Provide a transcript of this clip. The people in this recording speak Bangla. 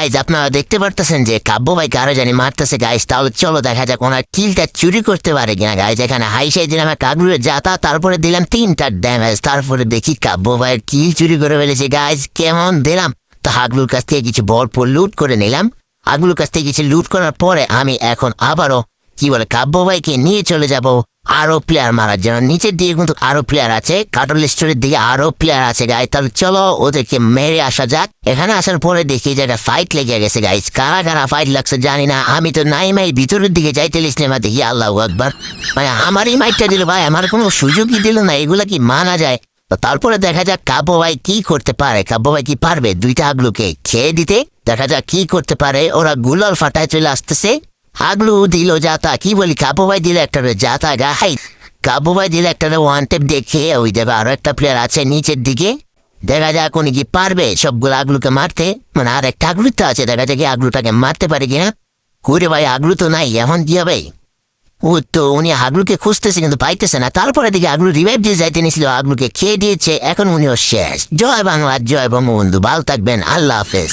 গাইজ আপনারা দেখতে পারতেছেন যে কাব্য ভাই কারো জানি মারতেছে গাইজ। তাহলে চলো দেখা যাক ওনার কিলটা চুরি করতে পারে কিনা গাইজ। এখানে হাইসাই দিলাম কাকগুলোর যাতা, তারপরে দিলাম 3টা ড্যামেজ। তারপরে দেখি কাব্য ভাইয়ের কিল চুরি করে ফেলেছে গাইজ। কেমন দিলাম তো হাগলুর কাছ থেকে কিছু ভরপুর লুট করে নিলাম। হাগলুর কাছ থেকে কিছু লুট করার পরে আমি এখন আবারও কি বলে কাব্য ভাইকে নিয়ে চলে যাব আরো প্লেয়ার মারার জন্য। নিচের দিকে কিন্তু আরো প্লেয়ার আছে, কাটল স্টোরের দিকে আরো প্লেয়ার আছে গাইজ। তাহলে চলো ওদেরকে মেরে আসা যাক। এখানে আসার পরে দেখি যে একটা ফাইট লেগে গেছে গাইজ। কারা কারা ফাইট লাগছে জানি না। আমি তো নাই ভিতরের দিকে যাইতে লিখলাম, দেখি আল্লাহু আকবার, মানে আমারই মাইকটা দিল ভাই, আমার কোনো সুযোগই দিল না। এগুলা কি মানা যায়? তো তারপরে দেখা যাক কাব্য ভাই কি করতে পারে। কাব্য ভাই কি পারবে 2টা হাগলুকে খেয়ে দিতে? দেখা যাক কি করতে পারে। ওরা গুলাল ফাটায় চলে আসতেছে। হাগলু দিল যাতা, কি বলি কাব্য ভাই দিল একটা যাতা গাই। কাব্য ভাই দিল একটা ওয়ান টেপ দেখে ওই জায়গায় আরো একটা প্লেয়ার আছে নিচের দিকে। দেখা যাক উনি কি পারবে সবগুলো আগলুকে মারতে। মানে আর একটা আগলু তো আছে, দেখা যাক আগলুটাকে মারতে পারে কিনা। কুড়ে ভাই আগলু তো নাই, এখন কি হবে? ও তো উনি আগলুকে খুঁজতেছে কিন্তু পাইতেছে না। তারপরে দিকে আগলু রিভাইভ দিয়ে যাইতে নিয়েছিল, আগলুকে খেয়ে দিয়েছে। এখন উনিও শেষ। জয় বাংলা, জয় বঙ্গবন্ধু, ভালো থাকবেন, আল্লাহ হাফেজ।